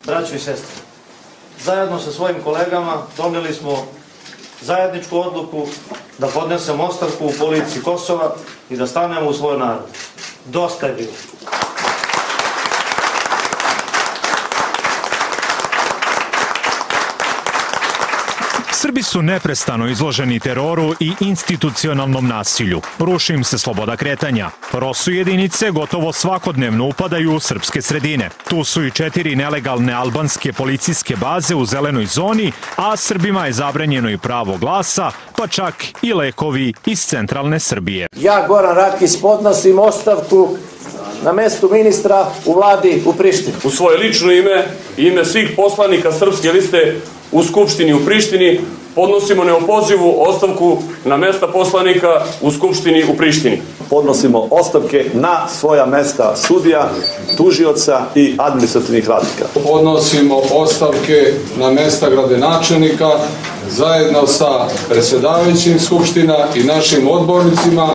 Braćo i sestre, zajedno sa svojim kolegama doneli smo zajedničku odluku da podnesemo ostavku u policiji Kosova i da stanemo u svoj narod. Dosta je bilo. Srbi su neprestano izloženi teroru i institucionalnom nasilju. Ruši im se sloboda kretanja. ROSU jedinice gotovo svakodnevno upadaju u srpske sredine. Tu su i 4 nelegalne albanske policijske baze u zelenoj zoni, a Srbima je zabranjeno i pravo glasa, pa čak i lekovi iz centralne Srbije. Ja, Goran Rakić, podnosim ostavku na mestu ministra u vladi u Prištini. U svoje lično ime i ime svih poslanika Srpske liste u Skupštini u Prištini podnosimo neopozivu ostavku na mesta poslanika u Skupštini u Prištini. Podnosimo ostavke na svoja mesta sudija, tužioca i administrativnih radnika. Podnosimo ostavke na mesta gradonačelnika zajedno sa predsjedavajućim Skupština i našim odbornicima.